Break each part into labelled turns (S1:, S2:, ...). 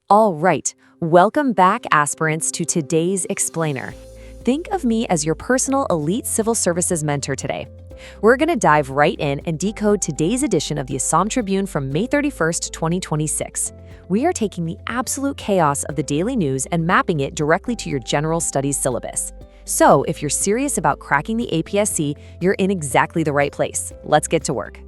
S1: All right, welcome back, aspirants, to today's Explainer. Think of me as your personal elite civil services mentor today. We're going to dive right in and decode today's edition of the Assam Tribune from May 31st, 2026. We are taking the absolute chaos of the daily news and mapping it directly to your general studies syllabus. So, if you're serious about cracking the APSC, you're in exactly the right place. Let's get to work.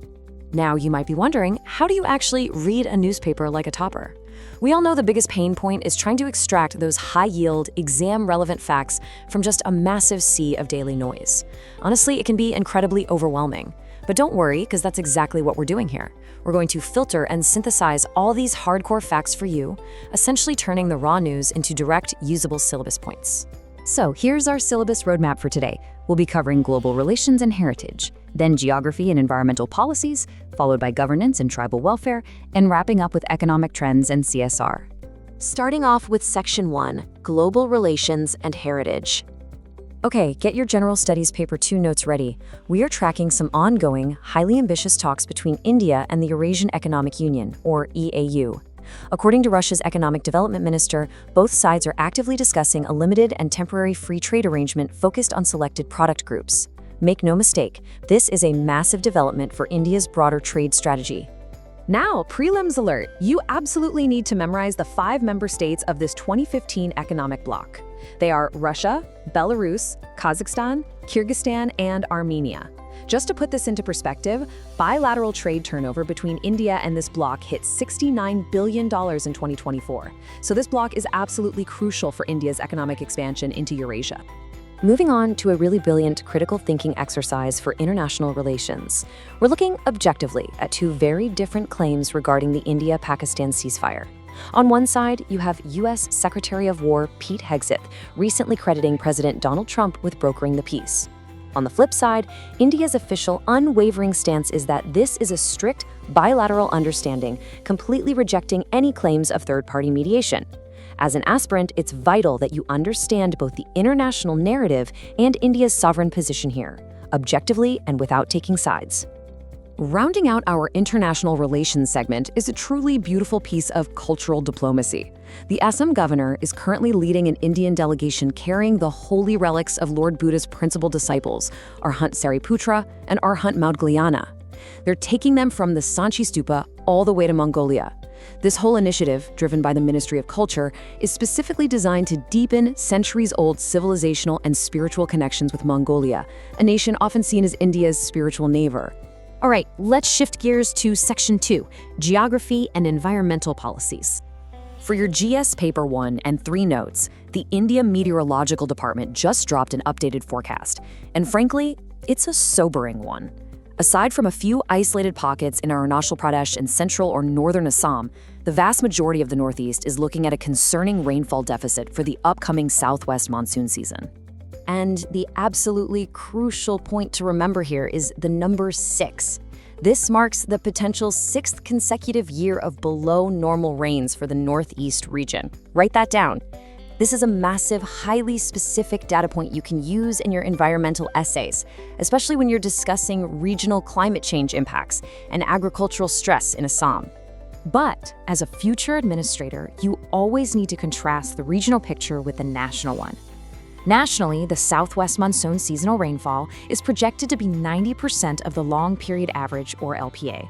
S1: Now, you might be wondering, how do you actually read a newspaper like a topper? We all know the biggest pain point is trying to extract those high-yield, exam-relevant facts from just a massive sea of daily noise. Honestly, it can be incredibly overwhelming. But don't worry, because that's exactly what we're doing here. We're going to filter and synthesize all these hardcore facts for you, essentially turning the raw news into direct, usable syllabus points. So here's our syllabus roadmap for today. We'll be covering global relations and heritage, then geography and environmental policies, followed by governance and tribal welfare, and wrapping up with economic trends and CSR. Starting off with Section 1, Global Relations and Heritage. Okay, get your General Studies Paper 2 notes ready. We are tracking some ongoing, highly ambitious talks between India and the Eurasian Economic Union, or EAU. According to Russia's economic development minister, both sides are actively discussing a limited and temporary free trade arrangement focused on selected product groups. Make no mistake, this is a massive development for India's broader trade strategy.
S2: Now, prelims alert! You absolutely need to memorize the 5 member states of this 2015 economic bloc. They are Russia, Belarus, Kazakhstan, Kyrgyzstan, and Armenia. Just to put this into perspective, bilateral trade turnover between India and this bloc hit $69 billion in 2024. So this bloc is absolutely crucial for India's economic expansion into Eurasia.
S1: Moving on to a really brilliant critical thinking exercise for international relations. We're looking objectively at 2 very different claims regarding the India-Pakistan ceasefire. On one side, you have U.S. Secretary of War Pete Hegseth recently crediting President Donald Trump with brokering the peace. On the flip side, India's official unwavering stance is that this is a strict bilateral understanding, completely rejecting any claims of third-party mediation. As an aspirant, it's vital that you understand both the international narrative and India's sovereign position here, objectively and without taking sides. Rounding out our international relations segment is a truly beautiful piece of cultural diplomacy. The Assam governor is currently leading an Indian delegation carrying the holy relics of Lord Buddha's principal disciples, Arhat Sariputra and Arhat Maudgalyana. They're taking them from the Sanchi Stupa all the way to Mongolia. This whole initiative, driven by the Ministry of Culture, is specifically designed to deepen centuries-old civilizational and spiritual connections with Mongolia, a nation often seen as India's spiritual neighbor. All right, let's shift gears to Section 2, Geography and Environmental Policies. For your GS Paper 1 and 3 notes, the India Meteorological Department just dropped an updated forecast, and frankly, it's a sobering one. Aside from a few isolated pockets in Arunachal Pradesh and central or northern Assam, the vast majority of the Northeast is looking at a concerning rainfall deficit for the upcoming southwest monsoon season. And the absolutely crucial point to remember here is the number 6. This marks the potential 6th consecutive year of below normal rains for the Northeast region. Write that down. This is a massive, highly specific data point you can use in your environmental essays, especially when you're discussing regional climate change impacts and agricultural stress in Assam. But as a future administrator, you always need to contrast the regional picture with the national one. Nationally, the southwest monsoon seasonal rainfall is projected to be 90% of the long period average, or LPA.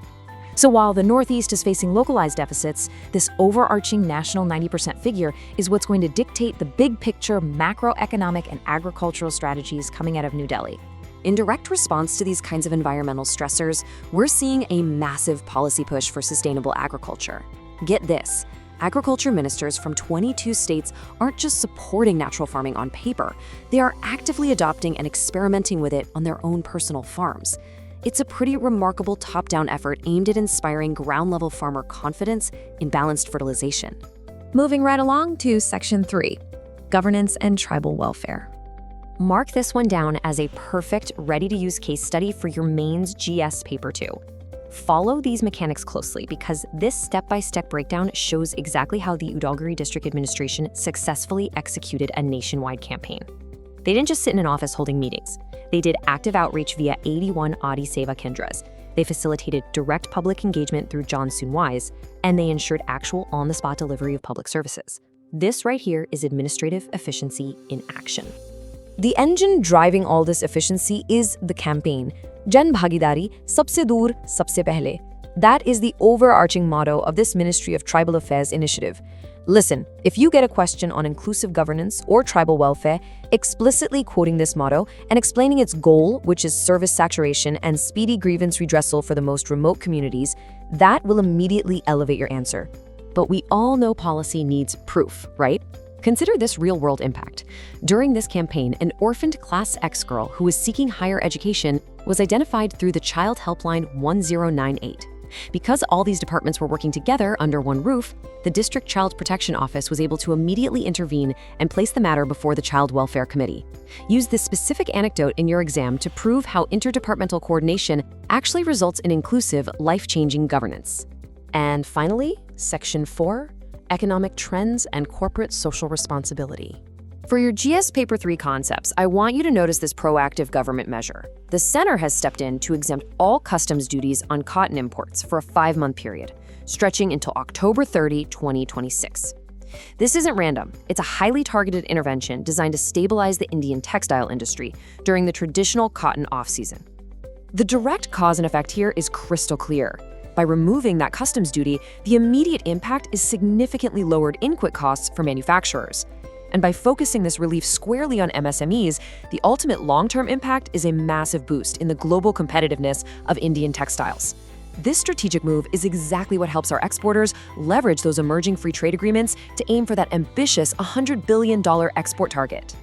S1: So while the Northeast is facing localized deficits, this overarching national 90% figure is what's going to dictate the big picture macroeconomic and agricultural strategies coming out of New Delhi. In direct response to these kinds of environmental stressors, we're seeing a massive policy push for sustainable agriculture. Get this. Agriculture ministers from 22 states aren't just supporting natural farming on paper, they are actively adopting and experimenting with it on their own personal farms. It's a pretty remarkable top-down effort aimed at inspiring ground-level farmer confidence in balanced fertilization. Moving right along to Section 3, Governance and Tribal Welfare. Mark this one down as a perfect, ready-to-use case study for your mains GS Paper 2. Follow these mechanics closely because this step-by-step breakdown shows exactly how the Udalguri District Administration successfully executed a nationwide campaign. They didn't just sit in an office holding meetings. They did active outreach via 81 Adi Seva Kendras. They facilitated direct public engagement through Johnson Wise, and they ensured actual on-the-spot delivery of public services. This right here is administrative efficiency in action. The engine driving all this efficiency is the campaign, Jan Bhagidari, Sabse Dur, Sabse Pehle. That is the overarching motto of this Ministry of Tribal Affairs initiative. Listen, if you get a question on inclusive governance or tribal welfare, explicitly quoting this motto and explaining its goal, which is service saturation and speedy grievance redressal for the most remote communities, that will immediately elevate your answer. But we all know policy needs proof, right? Consider this real-world impact. During this campaign, an orphaned Class X girl who was seeking higher education was identified through the Child Helpline 1098. Because all these departments were working together under one roof, the District Child Protection Office was able to immediately intervene and place the matter before the Child Welfare Committee. Use this specific anecdote in your exam to prove how interdepartmental coordination actually results in inclusive, life-changing governance. And finally, Section 4, Economic Trends and Corporate Social Responsibility. For your GS Paper 3 concepts, I want you to notice this proactive government measure. The center has stepped in to exempt all customs duties on cotton imports for a 5-month period, stretching until October 30, 2026. This isn't random. It's a highly targeted intervention designed to stabilize the Indian textile industry during the traditional cotton off-season. The direct cause and effect here is crystal clear. By removing that customs duty, the immediate impact is significantly lowered input costs for manufacturers. And by focusing this relief squarely on MSMEs, the ultimate long-term impact is a massive boost in the global competitiveness of Indian textiles. This strategic move is exactly what helps our exporters leverage those emerging free trade agreements to aim for that ambitious $100 billion export target.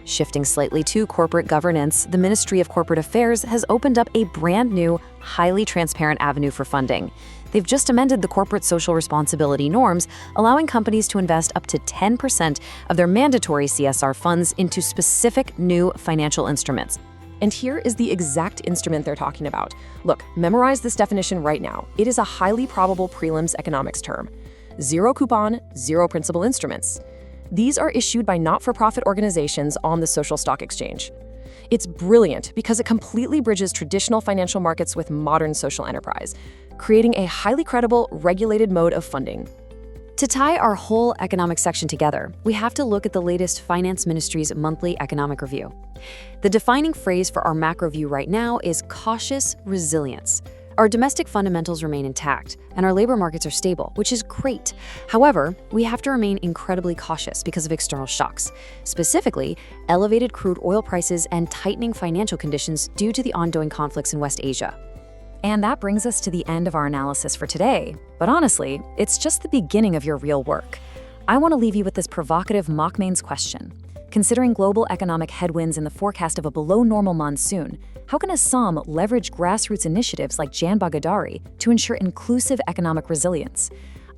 S1: Shifting slightly to corporate governance, the Ministry of Corporate Affairs has opened up a brand new, highly transparent avenue for funding. They've just amended the corporate social responsibility norms, allowing companies to invest up to 10% of their mandatory CSR funds into specific new financial instruments. And here is the exact instrument they're talking about. Look, memorize this definition right now. It is a highly probable prelims economics term. Zero coupon, zero principal instruments. These are issued by not-for-profit organizations on the social stock exchange. It's brilliant because it completely bridges traditional financial markets with modern social enterprise, creating a highly credible, regulated mode of funding. To tie our whole economic section together, we have to look at the latest Finance Ministry's monthly economic review. The defining phrase for our macro view right now is cautious resilience. Our domestic fundamentals remain intact, and our labor markets are stable, which is great. However, we have to remain incredibly cautious because of external shocks, specifically elevated crude oil prices and tightening financial conditions due to the ongoing conflicts in West Asia. And that brings us to the end of our analysis for today. But honestly, it's just the beginning of your real work. I want to leave you with this provocative mock mains question. Considering global economic headwinds and the forecast of a below-normal monsoon, how can Assam leverage grassroots initiatives like Jan Bhagidari to ensure inclusive economic resilience?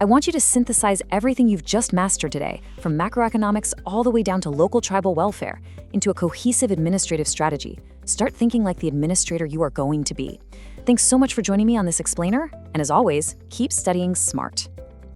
S1: I want you to synthesize everything you've just mastered today, from macroeconomics all the way down to local tribal welfare, into a cohesive administrative strategy. Start thinking like the administrator you are going to be. Thanks so much for joining me on this explainer, and as always, keep studying smart.